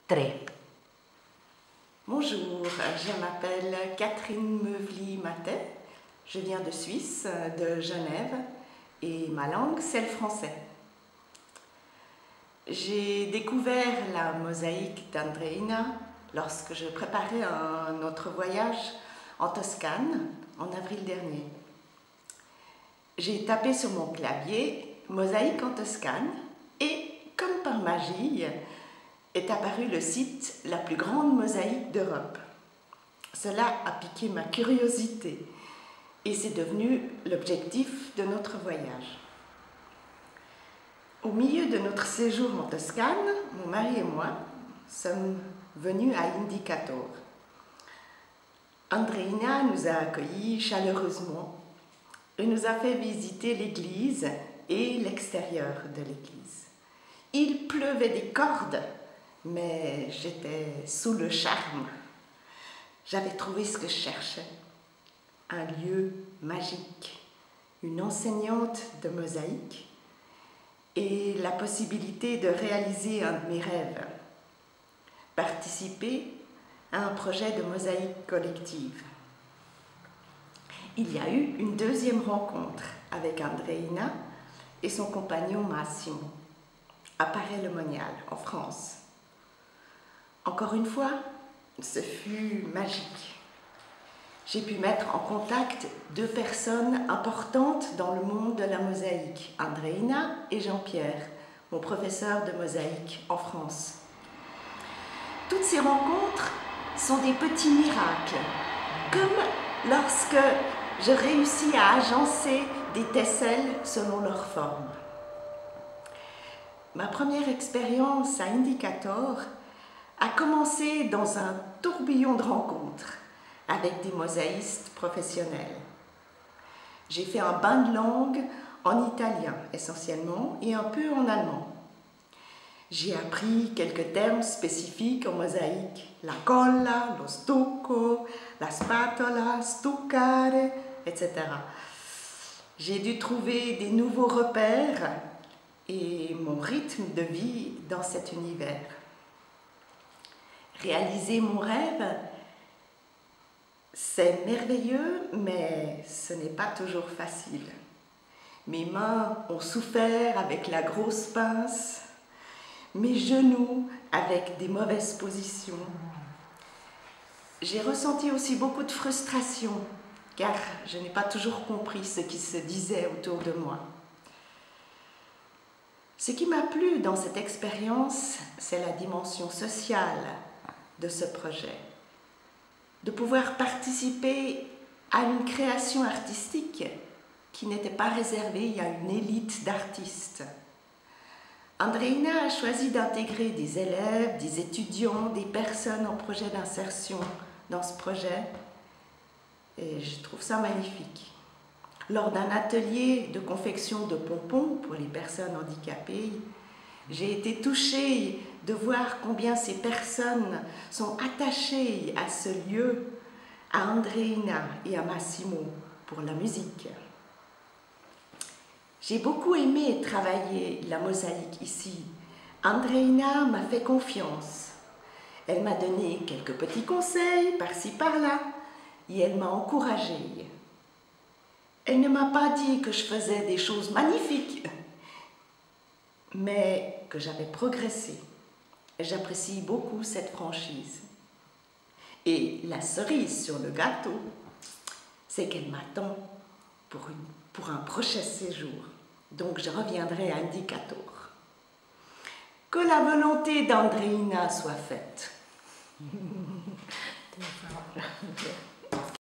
3. Bonjour, je m'appelle Catherine Meuvely-Matet, je viens de Suisse, de Genève, et ma langue c'est le français. J'ai découvert la mosaïque d'Andreina lorsque je préparais un autre voyage en Toscane en avril dernier. J'ai tapé sur mon clavier « mosaïque en Toscane » et, comme par magie, est apparu le site « La plus grande mosaïque d'Europe ». Cela a piqué ma curiosité et c'est devenu l'objectif de notre voyage. Au milieu de notre séjour en Toscane, mon mari et moi sommes venus à Indicator. Andreina nous a accueillis chaleureusement et nous a fait visiter l'église et l'extérieur de l'église. Il pleuvait des cordes, mais j'étais sous le charme. J'avais trouvé ce que je cherchais, un lieu magique, une enseignante de mosaïque et la possibilité de réaliser un de mes rêves, participer à un projet de mosaïque collective. Il y a eu une deuxième rencontre avec Andreina et son compagnon Massimo, à Paray-le-Monial, en France. Encore une fois, ce fut magique. J'ai pu mettre en contact deux personnes importantes dans le monde de la mosaïque, Andreina et Jean-Pierre, mon professeur de mosaïque en France. Toutes ces rencontres sont des petits miracles, comme lorsque je réussis à agencer des tesselles selon leur forme. Ma première expérience à Indicator a commencé dans un tourbillon de rencontres avec des mosaïstes professionnels. J'ai fait un bain de langue en italien essentiellement et un peu en allemand. J'ai appris quelques termes spécifiques en mosaïque, la colla, lo stucco, la spatola, stuccare, etc. J'ai dû trouver des nouveaux repères et mon rythme de vie dans cet univers. Réaliser mon rêve, c'est merveilleux, mais ce n'est pas toujours facile. Mes mains ont souffert avec la grosse pince, mes genoux avec des mauvaises positions. J'ai ressenti aussi beaucoup de frustration, car je n'ai pas toujours compris ce qui se disait autour de moi. Ce qui m'a plu dans cette expérience, c'est la dimension sociale de ce projet. De pouvoir participer à une création artistique qui n'était pas réservée à une élite d'artistes. Andreina a choisi d'intégrer des élèves, des étudiants, des personnes en projet d'insertion dans ce projet et je trouve ça magnifique. Lors d'un atelier de confection de pompons pour les personnes handicapées, j'ai été touchée de voir combien ces personnes sont attachées à ce lieu, à Andreina et à Massimo pour la musique. J'ai beaucoup aimé travailler la mosaïque ici. Andreina m'a fait confiance. Elle m'a donné quelques petits conseils par-ci par-là et elle m'a encouragée. Elle ne m'a pas dit que je faisais des choses magnifiques, mais que j'avais progressé. J'apprécie beaucoup cette franchise. Et la cerise sur le gâteau, c'est qu'elle m'attend pour un prochain séjour. Donc je reviendrai à Indicator. Que la volonté d'Andreina soit faite.